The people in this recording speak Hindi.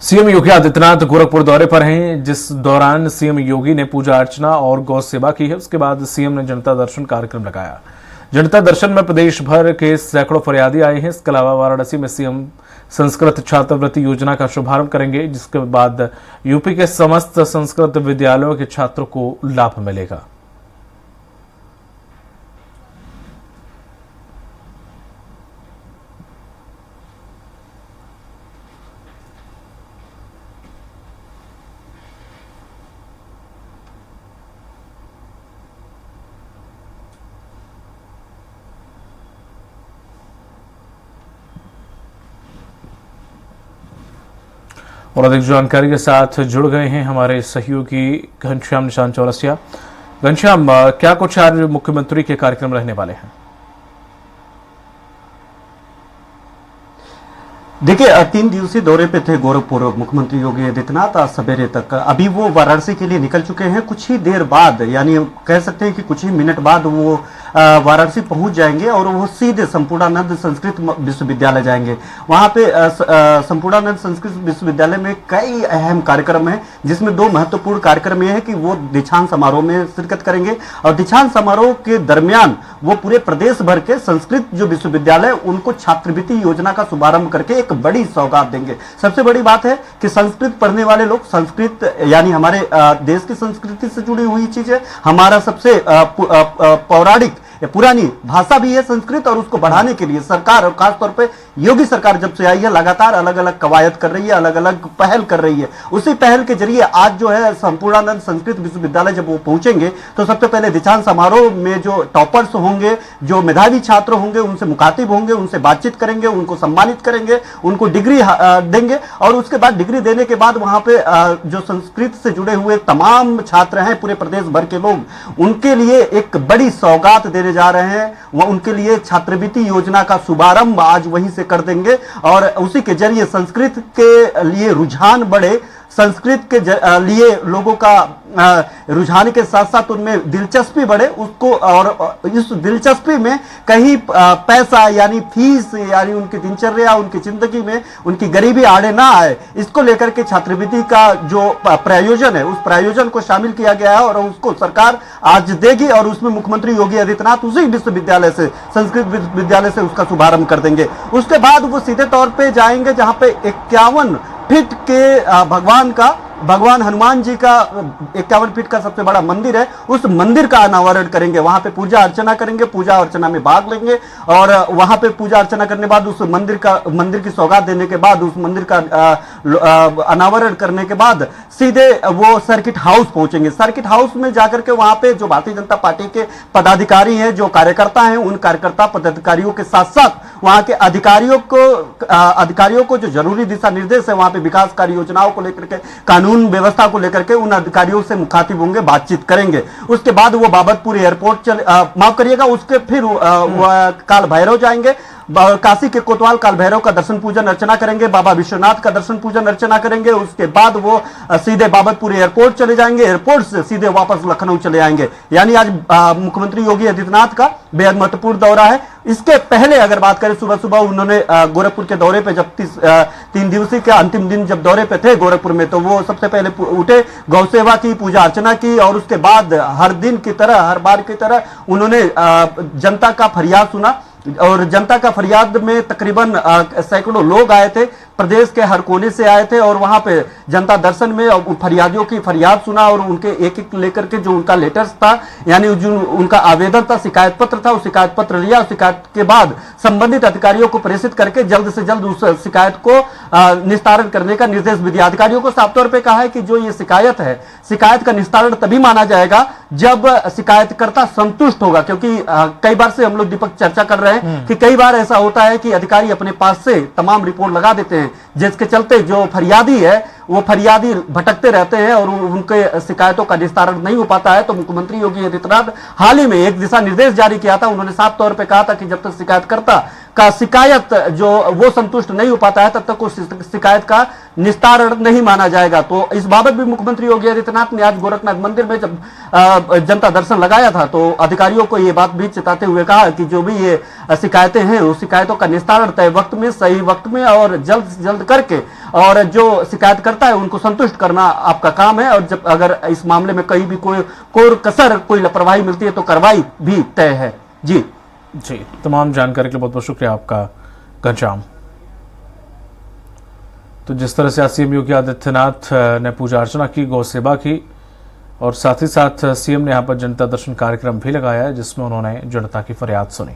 सीएम योगी आदित्यनाथ गोरखपुर दौरे पर हैं, जिस दौरान सीएम योगी ने पूजा अर्चना और गौ सेवा की है। उसके बाद सीएम ने जनता दर्शन कार्यक्रम लगाया। जनता दर्शन में प्रदेश भर के सैकड़ों फरियादी आए हैं। इसके अलावा वाराणसी में सीएम संस्कृत छात्रवृत्ति योजना का शुभारंभ करेंगे, जिसके बाद यूपी के समस्त संस्कृत विद्यालयों के छात्रों को लाभ मिलेगा। और अधिक जानकारी के साथ जुड़ गए हैं हमारे सहयोगी घनश्याम निशान चौरसिया। घनश्याम, क्या कुछ आज मुख्यमंत्री के कार्यक्रम रहने वाले हैं? देखिए, 3 दिवसीय दौरे पे थे गोरखपुर मुख्यमंत्री योगी आदित्यनाथ। आज सवेरे तक अभी वो वाराणसी के लिए निकल चुके हैं। कुछ ही देर बाद, यानी कह सकते हैं कि कुछ ही मिनट बाद वो वाराणसी पहुंच जाएंगे और वो सीधे संपूर्णानंद संस्कृत विश्वविद्यालय जाएंगे। वहां पे संपूर्णानंद संस्कृत विश्वविद्यालय में कई अहम कार्यक्रम हैं, जिसमें 2 महत्वपूर्ण कार्यक्रम ये है कि वो दीक्षांत समारोह में शिरकत करेंगे और दीक्षांत समारोह के दरमियान वो पूरे प्रदेश भर के संस्कृत जो विश्वविद्यालय उनको छात्रवृत्ति योजना का शुभारंभ करके एक बड़ी सौगात देंगे। सबसे बड़ी बात है कि संस्कृत पढ़ने वाले लोग, संस्कृत यानी हमारे देश की संस्कृति से जुड़ी हुई चीज है, हमारा सबसे पौराणिक पुरानी भाषा भी है संस्कृत, और उसको बढ़ाने के लिए सरकार और खासतौर पे योगी सरकार जब से आई है लगातार अलग अलग कवायद कर रही है, अलग अलग पहल कर रही है। उसी पहल के जरिए आज जो है संपूर्णानंद संस्कृत विश्वविद्यालय जब वो पहुंचेंगे तो सबसे पहले दीक्षांत समारोह में जो टॉपर्स होंगे, जो मेधावी छात्र होंगे, उनसे मुखातिब होंगे, उनसे बातचीत करेंगे, उनको सम्मानित करेंगे, उनको डिग्री देंगे और उसके बाद डिग्री देने के बाद वहां पे जो संस्कृत से जुड़े हुए तमाम छात्र हैं पूरे प्रदेश भर के लोग, उनके लिए एक बड़ी सौगात देने जा रहे हैं। वह उनके लिए छात्रवृत्ति योजना का शुभारंभ आज वहीं से कर देंगे और उसी के जरिए संस्कृत के लिए रुझान बढ़े, संस्कृत के लिए लोगों का रुझान के साथ साथ उनमें दिलचस्पी बढ़े उसको, और इस दिलचस्पी में कहीं पैसा यानी फीस यानी उनकी दिनचर्या, उनकी जिंदगी में उनकी गरीबी आड़े ना आए, इसको लेकर के छात्रवृत्ति का जो प्रायोजन है उस प्रायोजन को शामिल किया गया है और उसको सरकार आज देगी और उसमें मुख्यमंत्री योगी आदित्यनाथ उसी विश्वविद्यालय से, संस्कृत विश्वविद्यालय से उसका शुभारंभ कर देंगे। उसके बाद वो सीधे तौर पे जाएंगे जहां पे 51 फीट के भगवान हनुमान जी का 51 फीट का सबसे बड़ा मंदिर है, उस मंदिर का अनावरण करेंगे। वहां पे पूजा अर्चना करेंगे, पूजा अर्चना में भाग लेंगे और वहां पे पूजा अर्चना करने बाद उस मंदिर की सौगात देने के बाद, उस मंदिर का अनावरण करने के बाद सीधे वो सर्किट हाउस पहुंचेंगे। सर्किट हाउस में जाकर के वहां पे जो भारतीय जनता पार्टी के पदाधिकारी हैं, जो कार्यकर्ता हैं, उन कार्यकर्ता पदाधिकारियों के साथ साथ वहां के अधिकारियों को जो जरूरी दिशा निर्देश है वहां पे विकास कार्य योजनाओं को लेकर के, कानून व्यवस्था को लेकर के उन अधिकारियों से मुखातिब होंगे, बातचीत करेंगे। उसके बाद वो बाबतपुर एयरपोर्ट माफ करिएगा, उसके फिर काल भैरव जाएंगे, काशी के कोतवाल काल भैरव का दर्शन पूजन अर्चना करेंगे, बाबा विश्वनाथ का दर्शन पूजन अर्चना करेंगे। उसके बाद वो सीधे बाबतपुर एयरपोर्ट चले जाएंगे, एयरपोर्ट से सीधे वापस लखनऊ चले आएंगे। यानी आज मुख्यमंत्री योगी आदित्यनाथ का बेहद महत्वपूर्ण दौरा है। इसके पहले अगर बात करें, सुबह सुबह उन्होंने गोरखपुर के दौरे पे जब 3 दिवसीय के अंतिम दिन जब दौरे पे थे गोरखपुर में, तो वो सबसे पहले उठे, गौ सेवा की, पूजा अर्चना की और उसके बाद हर दिन की तरह, हर बार की तरह उन्होंने जनता का फरियाद सुना और जनता का फरियाद में तकरीबन सैकड़ों लोग आए थे, प्रदेश के हर कोने से आए थे और वहां पे जनता दर्शन में फरियादियों की फरियाद सुना और उनके एक एक लेकर के जो उनका लेटर्स था, यानी जो उनका आवेदन था, शिकायत पत्र था, उस शिकायत पत्र लिया। शिकायत के बाद संबंधित अधिकारियों को प्रेषित करके जल्द से जल्द उस शिकायत को निस्तारण करने का निर्देश भी दिया। अधिकारियों को साफ तौर पर कहा है कि जो ये शिकायत है, शिकायत का निस्तारण तभी माना जाएगा जब शिकायतकर्ता संतुष्ट होगा, क्योंकि कई बार से हम लोग दीपक चर्चा कर रहे हैं कि कई बार ऐसा होता है कि अधिकारी अपने पास से तमाम रिपोर्ट लगा देते हैं, जिसके चलते जो फरियादी है वो फरियादी भटकते रहते हैं और उनके शिकायतों का निस्तारण नहीं हो पाता है। तो मुख्यमंत्री योगी आदित्यनाथ हाल ही में एक दिशा निर्देश जारी किया था। उन्होंने साफ तौर पे कहा था कि जब तक शिकायतकर्ता का शिकायत जो वो संतुष्ट नहीं हो पाता है, तब तक उस शिकायत का निस्तारण नहीं माना जाएगा। तो इस बाबत भी मुख्यमंत्री योगी आदित्यनाथ ने आज गोरखनाथ मंदिर में जब जनता दर्शन लगाया था, तो अधिकारियों को ये बात भी चिताते हुए कहा कि जो भी ये शिकायतें हैं, उस शिकायतों का निस्तारण तय वक्त में, सही वक्त में और जल्द से जल्द करके, और जो शिकायत करता है उनको संतुष्ट करना आपका काम है। और जब अगर इस मामले में कहीं भी कोई कसर, कोई लापरवाही मिलती है तो कार्रवाई भी तय है। जी तमाम जानकारी के लिए बहुत बहुत शुक्रिया आपका घनश्याम। तो जिस तरह से सीएम योगी आदित्यनाथ ने पूजा अर्चना की, गौ सेवा की और साथ ही साथ सीएम ने यहां पर जनता दर्शन कार्यक्रम भी लगाया, जिसमें उन्होंने जनता की फरियाद सुनी।